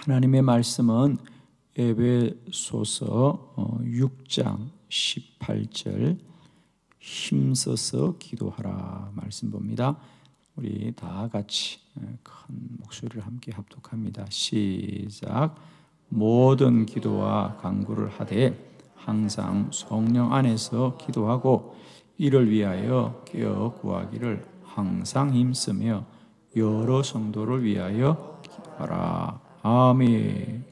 하나님의 말씀은 에베소서 6장 18절 힘써서 기도하라 말씀 봅니다. 우리 다 같이 큰 목소리를 함께 합독합니다. 시작. 모든 기도와 간구를 하되 항상 성령 안에서 기도하고 이를 위하여 깨어 구하기를 항상 힘쓰며 여러 성도를 위하여 기도하라. 아멘.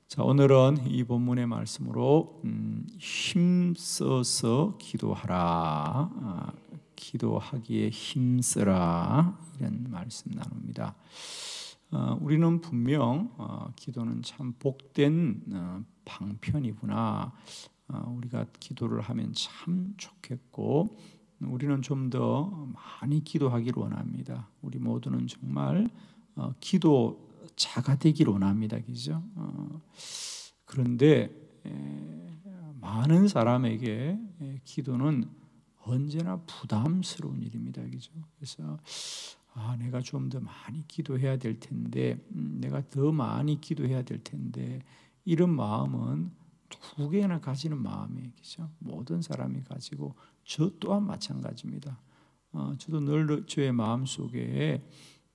자, 오늘은 이 본문의 말씀으로 힘써서 기도하라, 기도하기에 힘쓰라 이런 말씀 나눕니다. 우리는 분명 기도는 참 복된 방편이구나, 우리가 기도를 하면 참 좋겠고 우리는 좀 더 많이 기도하기를 원합니다. 우리 모두는 정말 기도자가 되기를 원합니다. 그죠? 그런데 많은 사람에게 기도는 언제나 부담스러운 일입니다. 그죠? 그래서 내가 좀 더 많이 기도해야 될 텐데, 내가 더 많이 기도해야 될 텐데, 이런 마음은 두 개나 가지는 마음이에요. 그죠? 모든 사람이 가지고 저 또한 마찬가지입니다. 저도 늘 저의 마음속에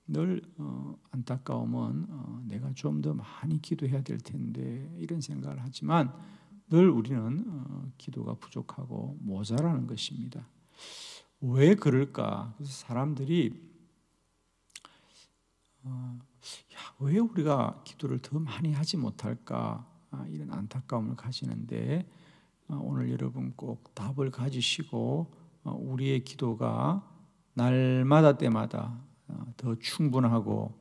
늘 안타까움은 내가 좀 더 많이 기도해야 될 텐데 이런 생각을 하지만 늘 우리는 기도가 부족하고 모자라는 것입니다. 왜 그럴까? 그래서 사람들이 왜 우리가 기도를 더 많이 하지 못할까? 이런 안타까움을 가지는데 오늘 여러분 꼭 답을 가지시고 우리의 기도가 날마다 때마다 더 충분하고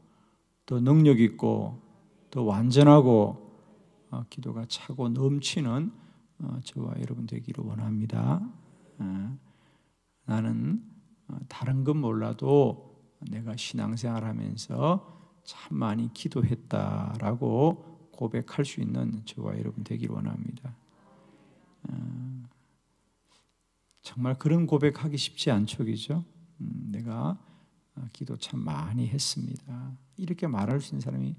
더 능력 있고 더 완전하고 기도가 차고 넘치는 저와 여러분 되기를 원합니다. 나는 다른 건 몰라도 내가 신앙생활하면서 참 많이 기도했다라고 고백할 수 있는 저와 여러분 되기를 원합니다. 정말 그런 고백하기 쉽지 않죠, 그죠? 내가 기도 참 많이 했습니다. 이렇게 말할 수 있는 사람이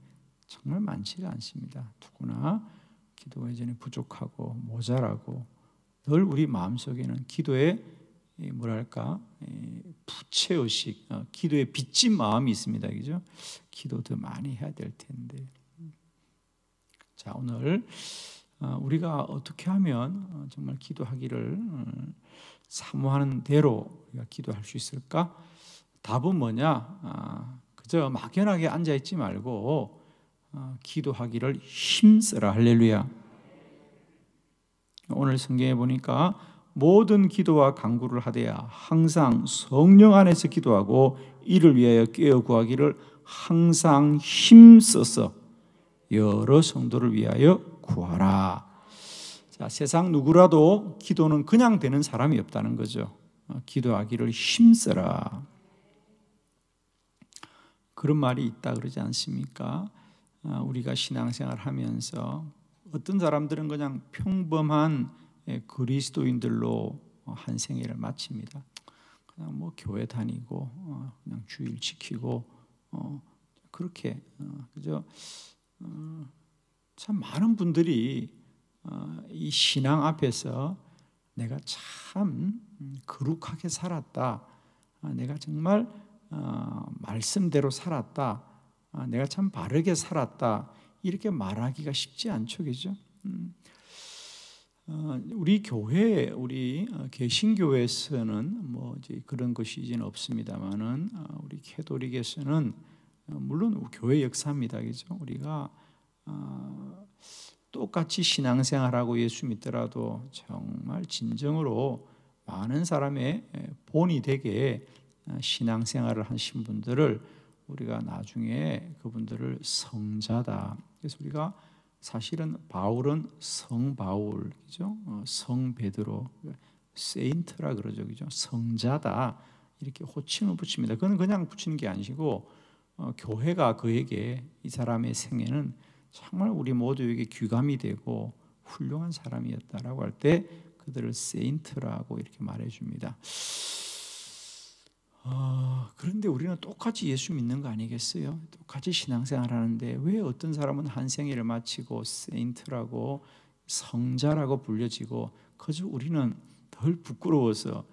정말 많지가 않습니다. 누구나 기도가 여전히 부족하고 모자라고 늘 우리 마음속에는 기도의 뭐랄까 부채의식, 기도에 빚진 마음이 있습니다. 그죠? 기도 더 많이 해야 될 텐데. 자, 오늘 우리가 어떻게 하면 정말 기도하기를 사모하는 대로 우리가 기도할 수 있을까? 답은 뭐냐? 그저 막연하게 앉아있지 말고 기도하기를 힘쓰라. 할렐루야. 오늘 성경에 보니까 모든 기도와 간구를 하되야 항상 성령 안에서 기도하고 이를 위하여 깨어 구하기를 항상 힘써서 여러 성도를 위하여 구하라. 자, 세상 누구라도 기도는 그냥 되는 사람이 없다는 거죠. 기도하기를 힘써라. 그런 말이 있다 그러지 않습니까? 우리가 신앙생활 하면서 어떤 사람들은 그냥 평범한 그리스도인들로 한 생애를 마칩니다. 그냥 뭐 교회 다니고 그냥 주일 지키고 그렇게 그죠? 참 많은 분들이 이 신앙 앞에서 내가 참 거룩하게 살았다, 내가 정말 말씀대로 살았다, 내가 참 바르게 살았다 이렇게 말하기가 쉽지 않죠, 그죠? 우리 교회, 우리 개신교에서는 뭐 이제 그런 것이 이제는 없습니다만은 우리 캐톨릭에서는 물론 교회 역사입니다, 그죠? 우리가 똑같이 신앙생활하고 예수 믿더라도 정말 진정으로 많은 사람의 본이 되게 신앙생활을 하신 분들을 우리가 나중에 그분들을 성자다. 그래서 우리가 사실은 바울은 성 바울, 그죠? 성 베드로, 세인트라 그러죠, 그죠? 성자다 이렇게 호칭을 붙입니다. 그건 그냥 붙이는 게 아니고 교회가 그에게 이 사람의 생애는 정말 우리 모두에게 귀감이 되고 훌륭한 사람이었다라고 할 때 그들을 세인트라고 이렇게 말해줍니다. 그런데 우리는 똑같이 예수 믿는 거 아니겠어요? 똑같이 신앙생활 하는데 왜 어떤 사람은 한 생애를 마치고 세인트라고 성자라고 불려지고 그저 우리는 덜 부끄러워서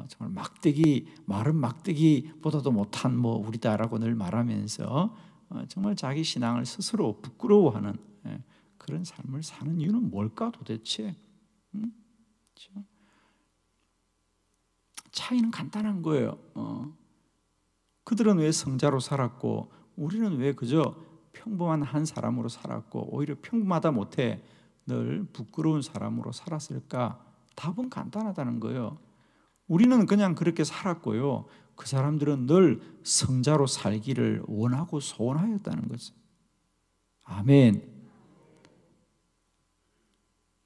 정말 막대기 마른 막대기보다도 못한 우리다라고 늘 말하면서 정말 자기 신앙을 스스로 부끄러워하는 그런 삶을 사는 이유는 뭘까 도대체? 그렇죠? 차이는 간단한 거예요. 그들은 왜 성자로 살았고 우리는 왜 그저 평범한 한 사람으로 살았고 오히려 평범하다 못해 늘 부끄러운 사람으로 살았을까? 답은 간단하다는 거예요. 우리는 그냥 그렇게 살았고요. 그 사람들은 늘 성자로 살기를 원하고 소원하였다는 거죠. 아멘.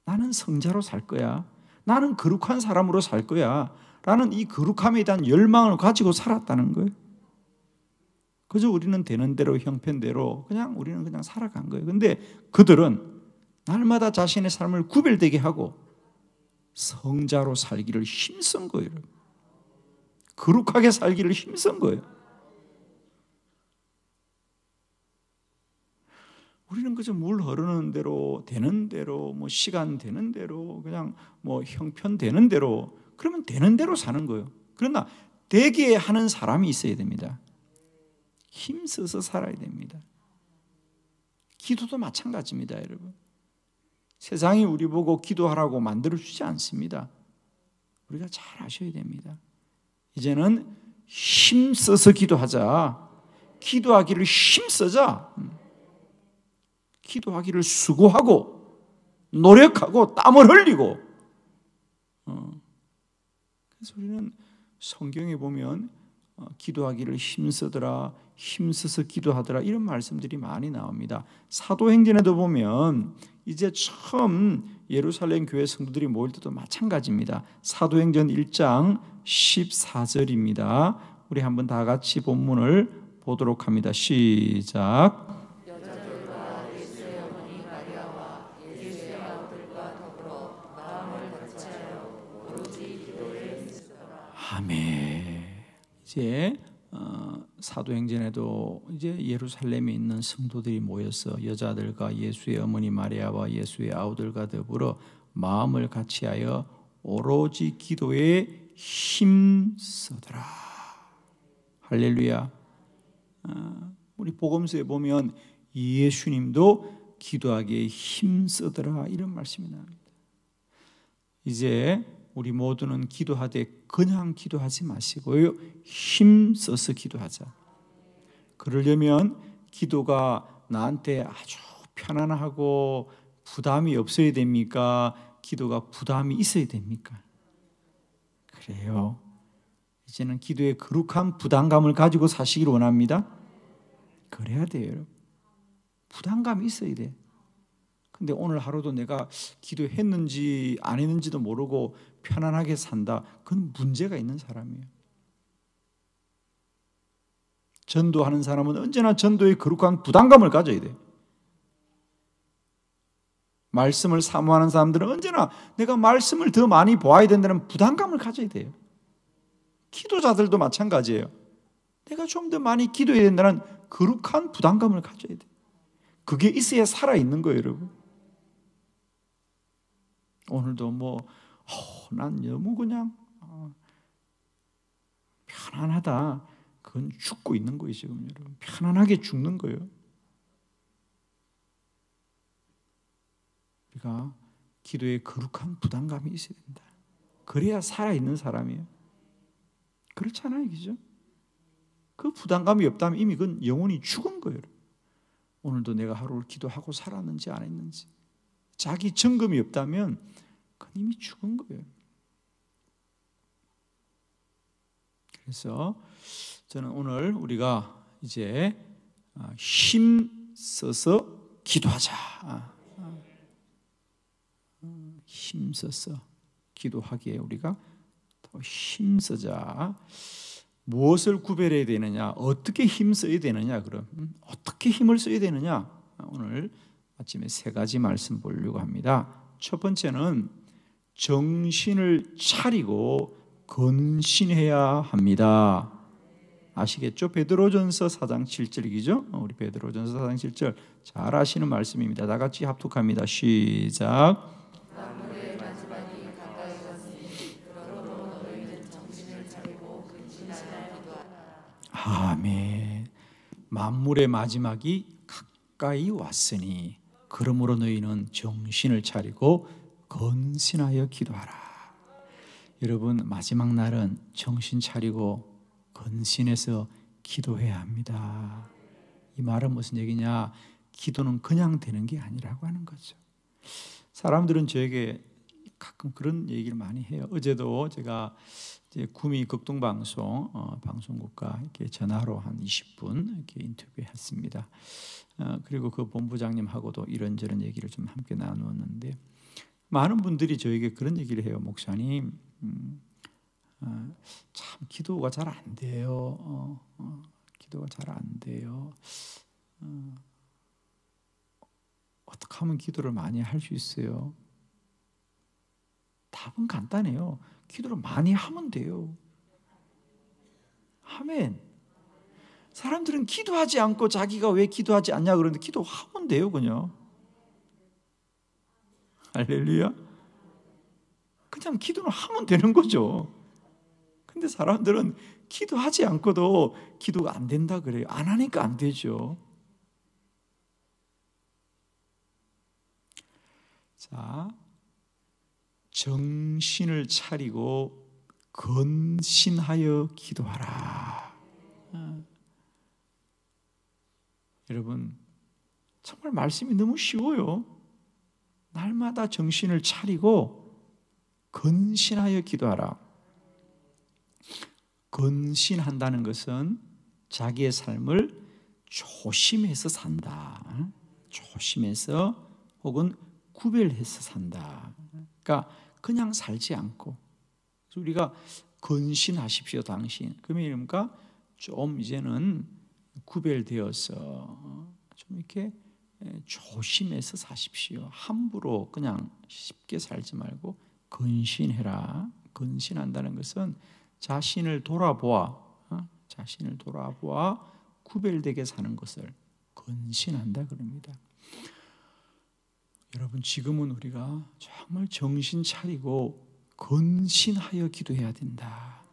나는 성자로 살 거야. 나는 거룩한 사람으로 살 거야. 라는 이 거룩함에 대한 열망을 가지고 살았다는 거예요. 그저 우리는 되는 대로 형편대로 우리는 그냥 살아간 거예요. 근데 그들은 날마다 자신의 삶을 구별되게 하고 성자로 살기를 힘쓴 거예요. 거룩하게 살기를 힘쓴 거예요. 우리는 그저 물 흐르는 대로 되는 대로 시간 되는 대로 그냥 형편 되는 대로 그러면 되는 대로 사는 거예요. 그러나 되게 하는 사람이 있어야 됩니다. 힘써서 살아야 됩니다. 기도도 마찬가지입니다, 여러분. 세상이 우리 보고 기도하라고 만들어주지 않습니다. 우리가 잘 아셔야 됩니다. 이제는 힘써서 기도하자. 기도하기를 힘쓰자. 기도하기를 수고하고 노력하고 땀을 흘리고 그래서 우리는 성경에 보면 기도하기를 힘쓰더라, 힘써서 기도하더라 이런 말씀들이 많이 나옵니다. 사도행전에도 보면 이제 처음 예루살렘 교회 성도들이 모일 때도 마찬가지입니다. 사도행전 1장 14절입니다. 우리 한번 다 같이 본문을 보도록 합니다. 시작. 아멘. 이제 사도행전에도 이제 예루살렘에 있는 성도들이 모여서 여자들과 예수의 어머니 마리아와 예수의 아우들과 더불어 마음을 같이하여 오로지 기도에 힘쓰더라. 할렐루야. 우리 복음서에 보면 예수님도 기도하기에 힘쓰더라 이런 말씀이 나옵니다. 이제 우리 모두는 기도하되 그냥 기도하지 마시고요. 힘써서 기도하자. 그러려면 기도가 나한테 아주 편안하고 부담이 없어야 됩니까? 기도가 부담이 있어야 됩니까? 그래요. 이제는 기도에 거룩한 부담감을 가지고 사시길 원합니다. 그래야 돼요. 부담감이 있어야 돼. 근데 오늘 하루도 내가 기도했는지 안 했는지도 모르고 편안하게 산다. 그건 문제가 있는 사람이에요. 전도하는 사람은 언제나 전도에 거룩한 부담감을 가져야 돼. 말씀을 사모하는 사람들은 언제나 내가 말씀을 더 많이 보아야 된다는 부담감을 가져야 돼요. 기도자들도 마찬가지예요. 내가 좀 더 많이 기도해야 된다는 거룩한 부담감을 가져야 돼. 그게 있어야 살아있는 거예요, 여러분. 오늘도 난 너무 그냥 편안하다. 그건 죽고 있는 거예요, 지금 여러분. 편안하게 죽는 거예요. 우리가 기도에 거룩한 부담감이 있어야 된다. 그래야 살아있는 사람이에요. 그렇잖아요, 그죠? 그 부담감이 없다면 이미 그건 영혼이 죽은 거예요. 오늘도 내가 하루를 기도하고 살았는지 안 했는지 자기 점검이 없다면 그건 이미 죽은 거예요. 그래서 저는 오늘 우리가 이제 힘써서 기도하자. 힘써서 기도하기에 우리가 더 힘쓰자. 무엇을 구별해야 되느냐? 어떻게 힘써야 되느냐? 그럼 어떻게 힘을 써야 되느냐? 오늘 아침에 세 가지 말씀 보려고 합니다. 첫 번째는 정신을 차리고 근신해야 합니다. 아시겠죠? 베드로전서 4장 7절이죠. 우리 베드로전서 4장 7절 잘 아시는 말씀입니다. 다 같이 합독합니다. 시작. 아멘. 만물의 마지막이 가까이 왔으니 그러므로 너희는 정신을 차리고 건신하여 기도하라. 여러분, 마지막 날은 정신 차리고 건신해서 기도해야 합니다. 이 말은 무슨 얘기냐? 기도는 그냥 되는 게 아니라고 하는 거죠. 사람들은 저에게 가끔 그런 얘기를 많이 해요. 어제도 제가 이제 구미 극동방송 방송국과 이렇게 전화로 한 20분 이렇게 인터뷰했습니다. 그리고 그 본부장님하고도 이런저런 얘기를 좀 함께 나누었는데 많은 분들이 저에게 그런 얘기를 해요. 목사님, 참 기도가 잘 안 돼요. 기도가 잘 안 돼요. 어떻게 하면 기도를 많이 할 수 있어요? 답은 간단해요. 기도를 많이 하면 돼요. 아멘. 사람들은 기도하지 않고 자기가 왜 기도하지 않냐 그러는데 기도하면 돼요, 그냥. 할렐루야. 그냥 기도를 하면 되는 거죠. 근데 사람들은 기도하지 않고도 기도가 안 된다 그래요. 안 하니까 안 되죠. 자, 정신을 차리고 건신하여 기도하라. 여러분, 정말 말씀이 너무 쉬워요. 날마다 정신을 차리고 건신하여 기도하라. 건신한다는 것은 자기의 삶을 조심해서 산다. 조심해서 혹은 구별해서 산다. 그러니까 그냥 살지 않고 우리가 건신하십시오 당신. 그러면 뭡니까? 좀 이제는 구별되어서 좀 이렇게 조심해서 사십시오. 함부로 그냥 쉽게 살지 말고 건신해라. 건신한다는 것은 자신을 돌아보아 구별되게 사는 것을 건신한다 그럽니다. 여러분, 지금은 우리가 정말 정신 차리고 건신하여 기도해야 된다.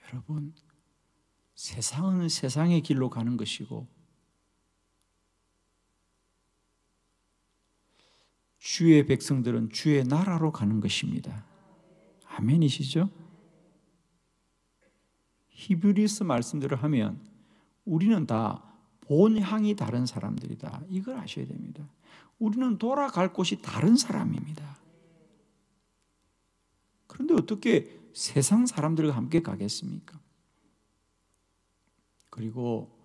여러분, 세상은 세상의 길로 가는 것이고 주의 백성들은 주의 나라로 가는 것입니다. 아멘이시죠? 히브리서 말씀대로 하면 우리는 다 본향이 다른 사람들이다. 이걸 아셔야 됩니다. 우리는 돌아갈 곳이 다른 사람입니다. 그런데 어떻게 세상 사람들과 함께 가겠습니까? 그리고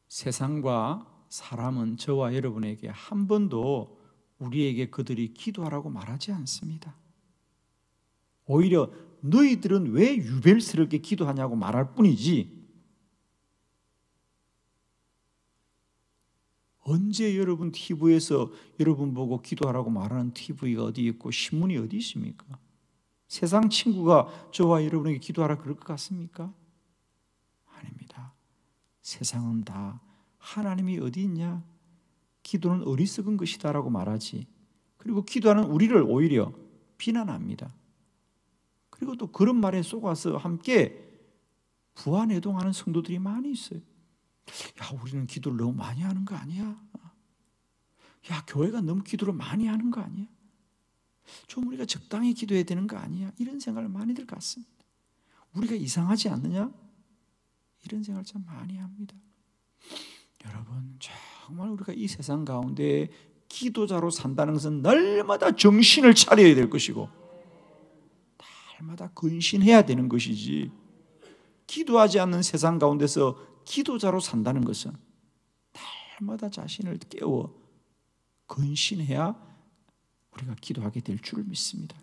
세상과 사람은 저와 여러분에게 한 번도 우리에게 그들이 기도하라고 말하지 않습니다. 오히려 너희들은 왜 유별스럽게 기도하냐고 말할 뿐이지, 언제 여러분 TV에서 여러분 보고 기도하라고 말하는 TV가 어디 있고 신문이 어디 있습니까? 세상 친구가 저와 여러분에게 기도하라 그럴 것 같습니까? 아닙니다. 세상은 다 하나님이 어디 있냐? 기도는 어리석은 것이다 라고 말하지. 그리고 기도하는 우리를 오히려 비난합니다. 그리고 또 그런 말에 속아서 함께 부안해동하는 성도들이 많이 있어요. 야, 우리는 기도를 너무 많이 하는 거 아니야? 야, 교회가 너무 기도를 많이 하는 거 아니야? 좀 우리가 적당히 기도해야 되는 거 아니야? 이런 생각을 많이들 갖습니다. 우리가 이상하지 않느냐? 이런 생각을 참 많이 합니다. 여러분, 정말 우리가 이 세상 가운데 기도자로 산다는 것은 날마다 정신을 차려야 될 것이고 날마다 근신해야 되는 것이지, 기도하지 않는 세상 가운데서 기도자로 산다는 것은 날마다 자신을 깨워 근신해야 우리가 기도하게 될 줄 믿습니다.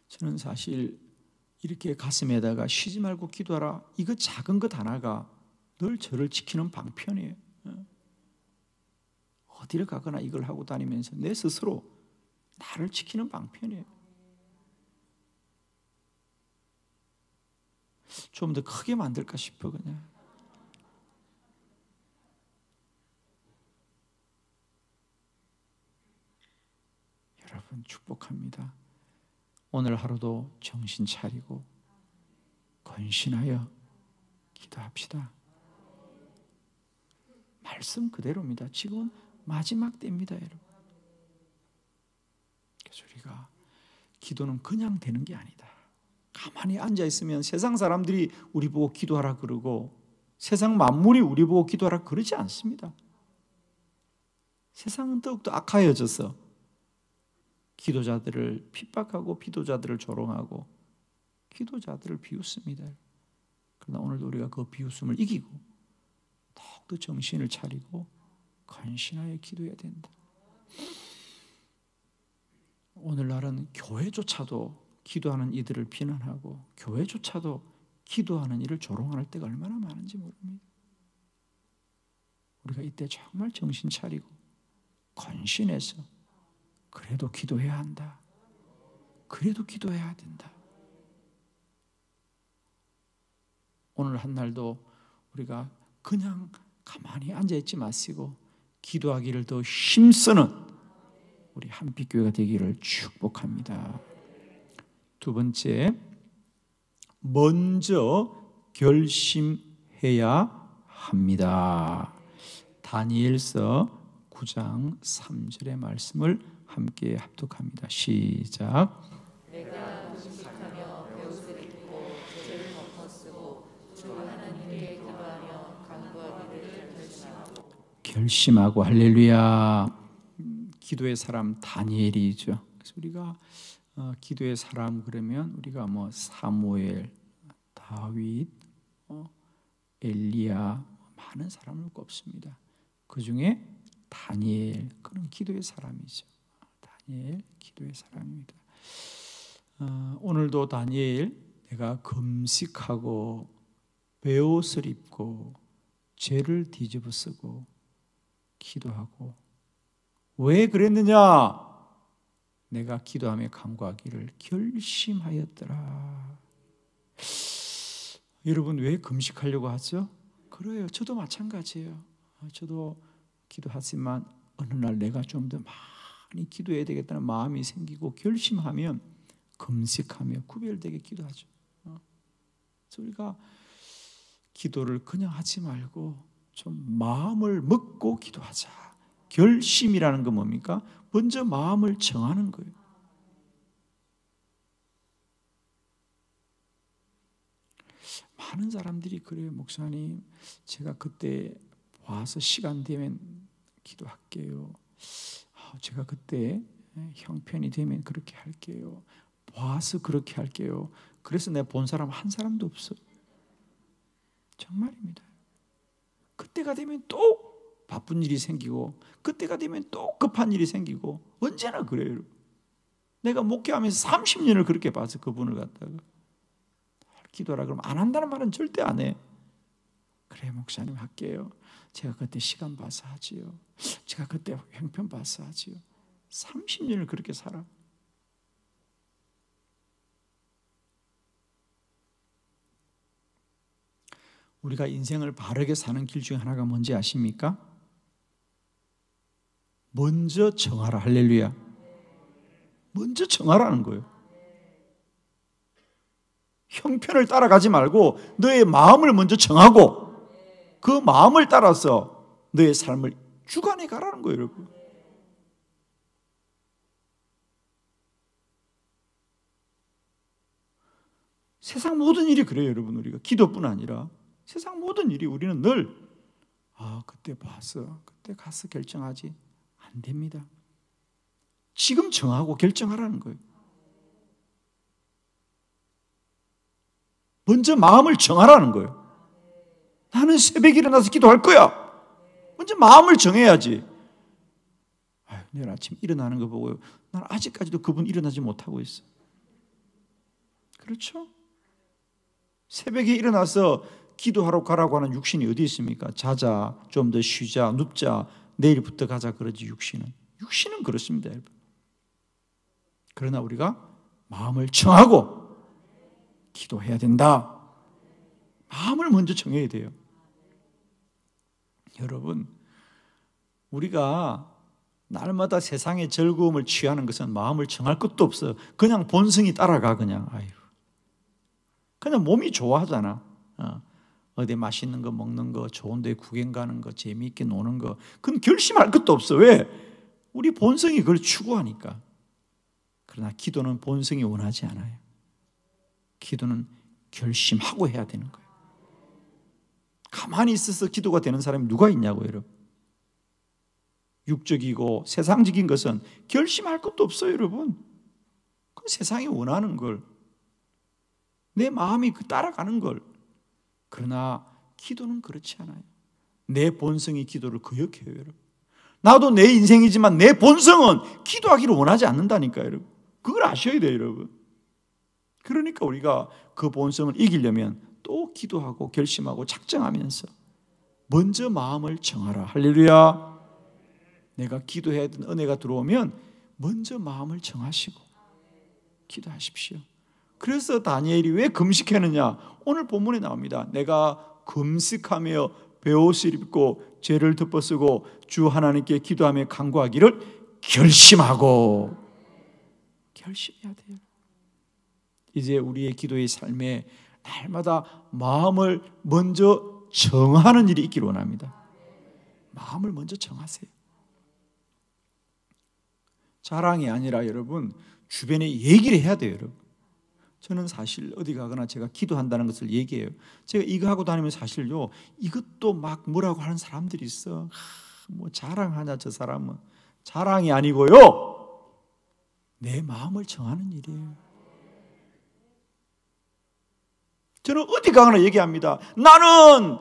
저는 사실 이렇게 가슴에다가 쉬지 말고 기도하라, 이거 작은 것 하나가 늘 저를 지키는 방편이에요. 어디를 가거나 이걸 하고 다니면서 내 스스로 나를 지키는 방편이에요. 좀 더 크게 만들까 싶어 그냥. 여러분 축복합니다. 오늘 하루도 정신 차리고 건신하여 기도합시다. 말씀 그대로입니다. 지금은 마지막 때입니다, 여러분. 그래서 우리가 기도는 그냥 되는 게 아니다. 가만히 앉아 있으면 세상 사람들이 우리 보고 기도하라 그러고 세상 만물이 우리 보고 기도하라 그러지 않습니다. 세상은 더욱더 악하여져서 기도자들을 핍박하고 기도자들을 조롱하고 기도자들을 비웃습니다. 그러나 오늘도 우리가 그 비웃음을 이기고 더욱더 정신을 차리고 건신하여 기도해야 된다. 오늘날은 교회조차도 기도하는 이들을 비난하고 교회조차도 기도하는 이를 조롱할 때가 얼마나 많은지 모릅니다. 우리가 이때 정말 정신 차리고 건신해서 그래도 기도해야 한다. 그래도 기도해야 된다. 오늘 한 날도 우리가 그냥 가만히 앉아있지 마시고 기도하기를 더 힘쓰는 우리 한빛교회가 되기를 축복합니다. 두 번째, 먼저 결심해야 합니다. 다니엘서 9장 3절의 말씀을 함께 합독합니다. 시작. 내가 금식하며 베옷을 입고 죄를 덮어쓰고 주 하나님께 기도하며 간구하기를 결심하고 할렐루야. 기도의 사람 다니엘이죠. 그래서 우리가 기도의 사람 그러면 우리가 뭐 사무엘, 다윗, 엘리야 많은 사람을 꼽습니다. 그 중에 다니엘 그는 기도의 사람이죠. 다니엘 기도의 사람입니다. 오늘도 다니엘 내가 금식하고 베옷을 입고 죄를 뒤집어쓰고 기도하고 왜 그랬느냐? 내가 기도하며 간구하기를 결심하였더라. 여러분 왜 금식하려고 하죠? 그래요. 저도 마찬가지예요. 저도 기도하지만 어느 날 내가 좀 더 많이 기도해야 되겠다는 마음이 생기고 결심하면 금식하며 구별되게 기도하죠. 그래서 우리가 기도를 그냥 하지 말고 좀 마음을 먹고 기도하자. 결심이라는 건 뭡니까? 먼저 마음을 정하는 거예요. 많은 사람들이 그래요. 목사님, 제가 그때 와서 시간 되면 기도할게요. 제가 그때 형편이 되면 그렇게 할게요. 와서 그렇게 할게요. 그래서 내가 본 사람 한 사람도 없어. 정말입니다. 그때가 되면 또 바쁜 일이 생기고 그때가 되면 또 급한 일이 생기고 언제나 그래요. 내가 목회하면서 30년을 그렇게 봐서 그분을 갖다가 기도하라 그러면 안 한다는 말은 절대 안 해. 그래 목사님 할게요. 제가 그때 시간 봐서 하지요. 제가 그때 형편 봐서 하지요. 30년을 그렇게 살아. 우리가 인생을 바르게 사는 길 중에 하나가 뭔지 아십니까? 먼저 정하라. 할렐루야. 먼저 정하라는 거예요. 형편을 따라가지 말고 너의 마음을 먼저 정하고 그 마음을 따라서 너의 삶을 주관해 가라는 거예요, 여러분. 세상 모든 일이 그래요, 여러분. 우리가 기도뿐 아니라 세상 모든 일이 우리는 늘 그때 봐서 그때 가서 결정하지 안 됩니다. 지금 정하고 결정하라는 거예요. 먼저 마음을 정하라는 거예요. 나는 새벽에 일어나서 기도할 거야. 먼저 마음을 정해야지. 내일 아침 일어나는 거 보고 난 아직까지도 그분 일어나지 못하고 있어. 그렇죠? 새벽에 일어나서 기도하러 가라고 하는 육신이 어디 있습니까? 자자, 좀 더 쉬자, 눕자, 내일부터 가자 그러지 육신은. 육신은 그렇습니다, 여러분. 그러나 우리가 마음을 정하고 기도해야 된다. 마음을 먼저 정해야 돼요. 여러분, 우리가 날마다 세상의 즐거움을 취하는 것은 마음을 정할 것도 없어요. 그냥 본성이 따라가. 그냥 그냥 몸이 좋아하잖아. 어디 맛있는 거 먹는 거, 좋은 데 구경 가는 거, 재미있게 노는 거, 그건 결심할 것도 없어. 왜? 우리 본성이 그걸 추구하니까. 그러나 기도는 본성이 원하지 않아요. 기도는 결심하고 해야 되는 거예요. 가만히 있어서 기도가 되는 사람이 누가 있냐고요, 여러분. 육적이고 세상적인 것은 결심할 것도 없어요, 여러분. 그 세상이 원하는 걸, 내 마음이 따라가는 걸. 그러나 기도는 그렇지 않아요. 내 본성이 기도를 거역해요, 여러분. 나도 내 인생이지만 내 본성은 기도하기를 원하지 않는다니까요, 여러분. 그걸 아셔야 돼요, 여러분. 그러니까 우리가 그 본성을 이기려면 또 기도하고 결심하고 작정하면서 먼저 마음을 정하라. 할렐루야. 내가 기도해야 되는 은혜가 들어오면 먼저 마음을 정하시고 기도하십시오. 그래서 다니엘이 왜 금식했느냐? 오늘 본문에 나옵니다. 내가 금식하며 베옷을 입고 죄를 덮어쓰고 주 하나님께 기도하며 간구하기를 결심하고. 결심해야 돼요. 이제 우리의 기도의 삶에 날마다 마음을 먼저 정하는 일이 있기를 원합니다. 마음을 먼저 정하세요. 자랑이 아니라 여러분, 주변에 얘기를 해야 돼요, 여러분. 저는 사실 어디 가거나 제가 기도한다는 것을 얘기해요. 제가 이거 하고 다니면 사실요, 이것도 막 뭐라고 하는 사람들이 있어. 뭐 자랑하냐 저 사람은. 자랑이 아니고요, 내 마음을 정하는 일이에요. 저는 어디 가거나 얘기합니다. 나는,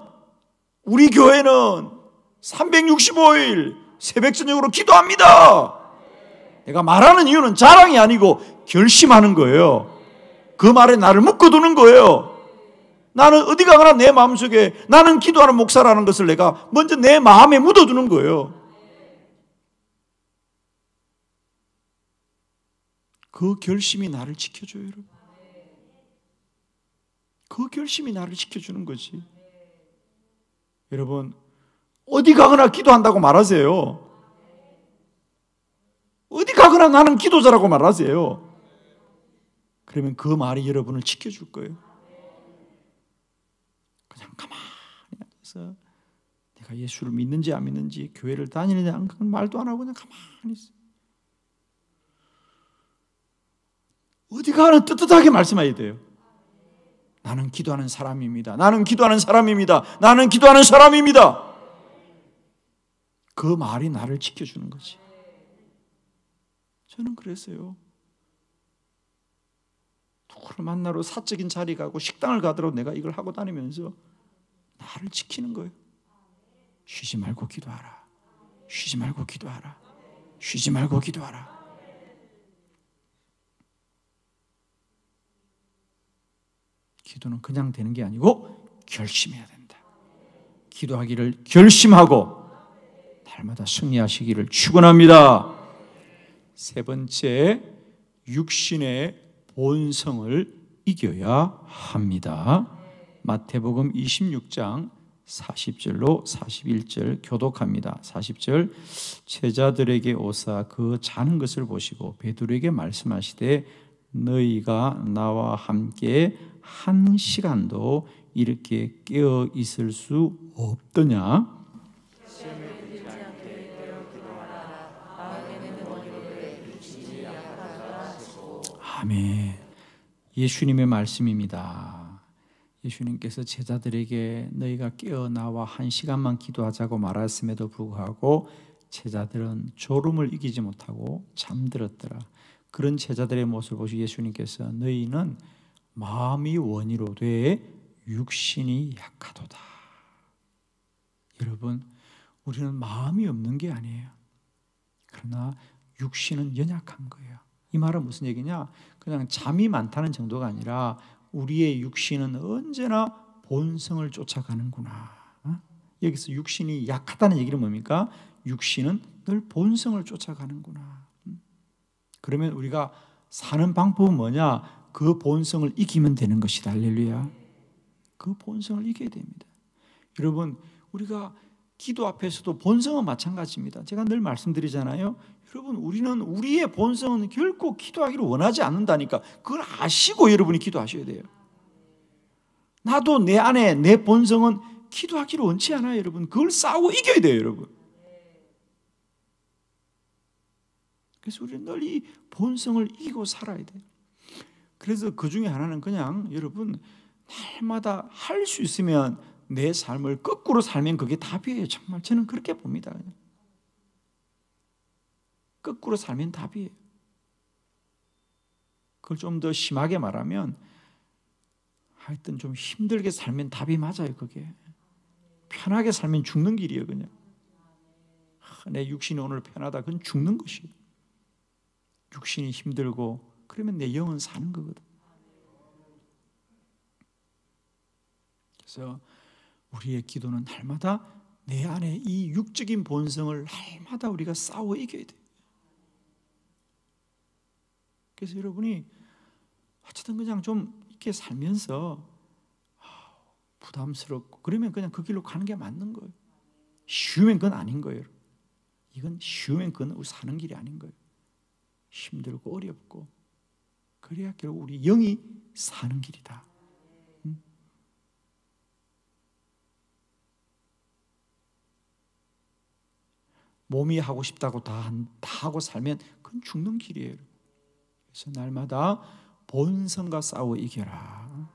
우리 교회는 365일 새벽 저녁으로 기도합니다. 내가 말하는 이유는 자랑이 아니고 결심하는 거예요. 그 말에 나를 묶어두는 거예요. 나는 어디 가거나 내 마음속에 나는 기도하는 목사라는 것을 내가 먼저 내 마음에 묻어두는 거예요. 그 결심이 나를 지켜줘요, 여러분. 그 결심이 나를 지켜주는 거지. 여러분, 어디 가거나 기도한다고 말하세요. 어디 가거나 나는 기도자라고 말하세요. 그러면 그 말이 여러분을 지켜줄 거예요. 그냥 가만히 앉아서 내가 예수를 믿는지 안 믿는지, 교회를 다니는지 안 가는 말도 안 하고 그냥 가만히 있어요. 어디 가나 떳떳하게 말씀해야 돼요. 나는 기도하는 사람입니다. 나는 기도하는 사람입니다. 나는 기도하는 사람입니다. 그 말이 나를 지켜주는 거지. 저는 그랬어요. 누구를 만나러 사적인 자리 가고 식당을 가더라도 내가 이걸 하고 다니면서 나를 지키는 거예요. 쉬지 말고 기도하라. 쉬지 말고 기도하라. 쉬지 말고 기도하라. 기도는 그냥 되는 게 아니고 결심해야 된다. 기도하기를 결심하고 날마다 승리하시기를 축원합니다. 세 번째, 육신의 본성을 이겨야 합니다. 마태복음 26장 40절로 41절 교독합니다. 40절, 제자들에게 오사 그 자는 것을 보시고 베드로에게 말씀하시되 너희가 나와 함께 한 시간도 이렇게 깨어 있을 수 없더냐? 아멘. 예수님의 말씀입니다. 예수님께서 제자들에게 너희가 깨어나와 한 시간만 기도하자고 말했음에도 불구하고 제자들은 졸음을 이기지 못하고 잠들었더라. 그런 제자들의 모습을 보시고 예수님께서 너희는 마음이 원이로 돼 육신이 약하도다. 여러분, 우리는 마음이 없는 게 아니에요. 그러나 육신은 연약한 거예요. 이 말은 무슨 얘기냐? 그냥 잠이 많다는 정도가 아니라 우리의 육신은 언제나 본성을 쫓아가는구나. 여기서 육신이 약하다는 얘기는 뭡니까? 육신은 늘 본성을 쫓아가는구나. 그러면 우리가 사는 방법은 뭐냐? 그 본성을 이기면 되는 것이다. 할렐루야. 그 본성을 이겨야 됩니다. 여러분, 우리가 기도 앞에서도 본성은 마찬가지입니다. 제가 늘 말씀드리잖아요. 여러분, 우리는 우리의 본성은 결코 기도하기를 원하지 않는다니까. 그걸 아시고 여러분이 기도하셔야 돼요. 나도 내 안에 내 본성은 기도하기를 원치 않아요, 여러분. 그걸 싸우고 이겨야 돼요, 여러분. 그래서 우리는 늘 이 본성을 이기고 살아야 돼요. 그래서 그 중에 하나는 그냥 여러분, 날마다 할 수 있으면 내 삶을 거꾸로 살면 그게 답이에요. 정말 저는 그렇게 봅니다. 그냥. 거꾸로 살면 답이에요. 그걸 좀 더 심하게 말하면 하여튼 좀 힘들게 살면 답이 맞아요. 그게 편하게 살면 죽는 길이에요. 그냥 내 육신이 오늘 편하다, 그건 죽는 것이에요. 육신이 힘들고 그러면 내 영은 사는 거거든. 그래서 우리의 기도는 날마다 내 안에 이 육적인 본성을 날마다 우리가 싸워 이겨야 돼요. 그래서 여러분이 어쨌든 그냥 좀 이렇게 살면서 부담스럽고 그러면 그냥 그 길로 가는 게 맞는 거예요. 쉬우면 그건 아닌 거예요. 이건 쉬우면 그건 우리 사는 길이 아닌 거예요. 힘들고 어렵고 그래야 결국 우리 영이 사는 길이다. 몸이 하고 싶다고 다 하고 살면 그건 죽는 길이에요. 그래서 날마다 본성과 싸워 이겨라.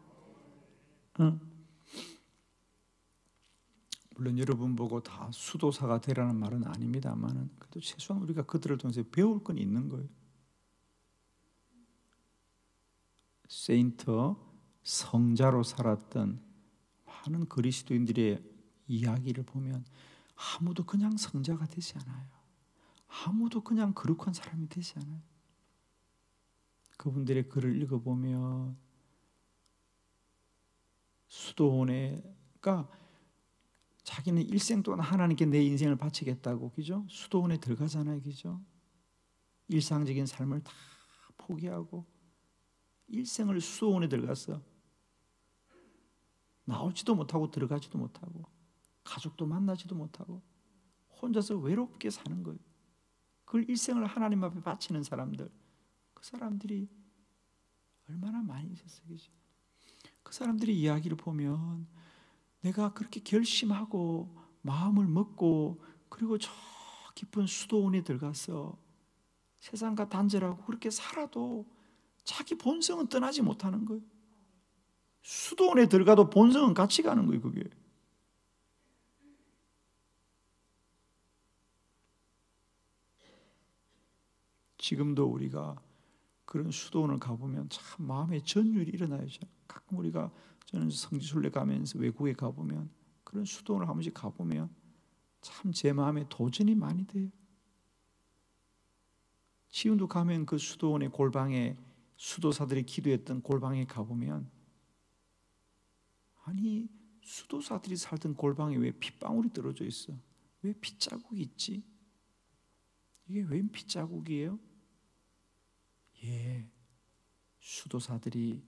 물론 여러분 보고 다 수도사가 되라는 말은 아닙니다만 그래도 최소한 우리가 그들을 통해서 배울 건 있는 거예요. 세인트, 성자로 살았던 많은 그리스도인들의 이야기를 보면 아무도 그냥 성자가 되지 않아요. 아무도 그냥 거룩한 사람이 되지 않아요. 그분들의 글을 읽어보면 수도원에가 자기는 일생 동안 하나님께 내 인생을 바치겠다고, 그죠? 수도원에 들어가잖아요, 그죠? 일상적인 삶을 다 포기하고 일생을 수도원에 들어가서 나오지도 못하고 들어가지도 못하고 가족도 만나지도 못하고 혼자서 외롭게 사는 거예요. 그걸 일생을 하나님 앞에 바치는 사람들, 그 사람들이 얼마나 많이 있었어요, 그죠? 그 사람들의 이야기를 보면 내가 그렇게 결심하고 마음을 먹고 그리고 저 깊은 수도원에 들어가서 세상과 단절하고 그렇게 살아도 자기 본성은 떠나지 못하는 거예요. 수도원에 들어가도 본성은 같이 가는 거예요. 그게 지금도 우리가 그런 수도원을 가보면 참 마음의 전율이 일어나요. 가끔 우리가, 저는 성지순례 가면서 외국에 가보면 그런 수도원을 한 번씩 가보면 참 제 마음에 도전이 많이 돼요. 지금도 가면 그 수도원의 골방에 수도사들이 기도했던 골방에 가보면 아니 수도사들이 살던 골방에 왜 핏방울이 떨어져 있어? 왜 핏자국이 있지? 이게 웬 핏자국이에요? 예, 수도사들이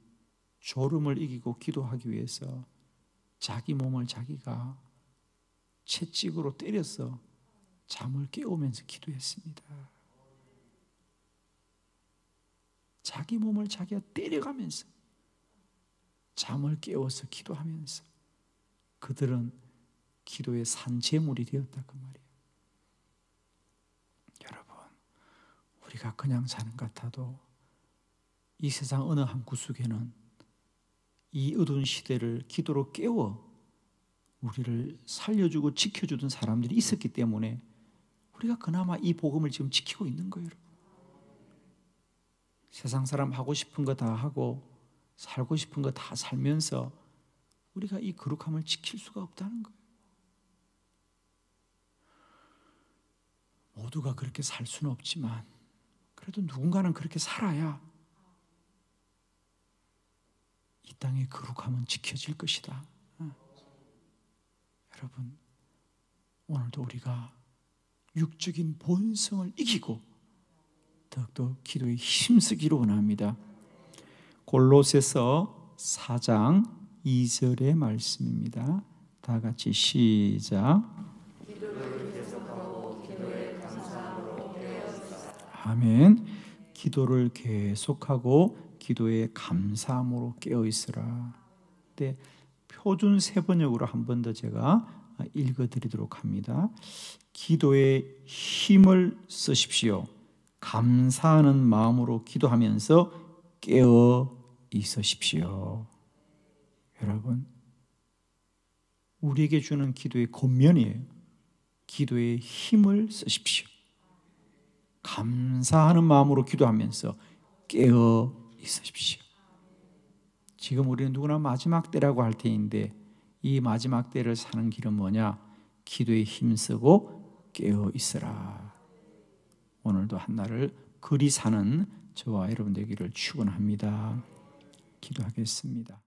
졸음을 이기고 기도하기 위해서 자기 몸을 자기가 채찍으로 때려서 잠을 깨우면서 기도했습니다. 자기 몸을 자기가 때려가면서 잠을 깨워서 기도하면서 그들은 기도의 산재물이 되었다, 그 말이에요. 여러분, 우리가 그냥 사는 것 같아도 이 세상 어느 한 구석에는 이 어두운 시대를 기도로 깨워 우리를 살려주고 지켜주던 사람들이 있었기 때문에 우리가 그나마 이 복음을 지금 지키고 있는 거예요. 여러분. 세상 사람 하고 싶은 거 다 하고 살고 싶은 거 다 살면서 우리가 이 거룩함을 지킬 수가 없다는 거예요. 모두가 그렇게 살 수는 없지만 그래도 누군가는 그렇게 살아야 이 땅의 거룩함은 지켜질 것이다. 여러분, 오늘도 우리가 육적인 본성을 이기고 더욱더 기도에 힘쓰기를 원합니다. 골로새서 4장 2절의 말씀입니다. 다 같이 시작. 아멘. 기도를 계속하고 기도에 감사함으로 깨어 있으라. 네, 표준 세번역으로 한 번 더 제가 읽어드리도록 합니다. 기도에 힘을 쓰십시오. 감사하는 마음으로 기도하면서 깨어 있으십시오. 여러분, 우리에게 주는 기도의 권면이에요. 기도에 힘을 쓰십시오. 감사하는 마음으로 기도하면서 깨어 있으십시오. 지금 우리는 누구나 마지막 때라고 할 테인데 이 마지막 때를 사는 길은 뭐냐? 기도에 힘쓰고 깨어 있으라. 오늘도 한날을 그리 사는 저와 여러분 되기를 축원합니다. 기도하겠습니다.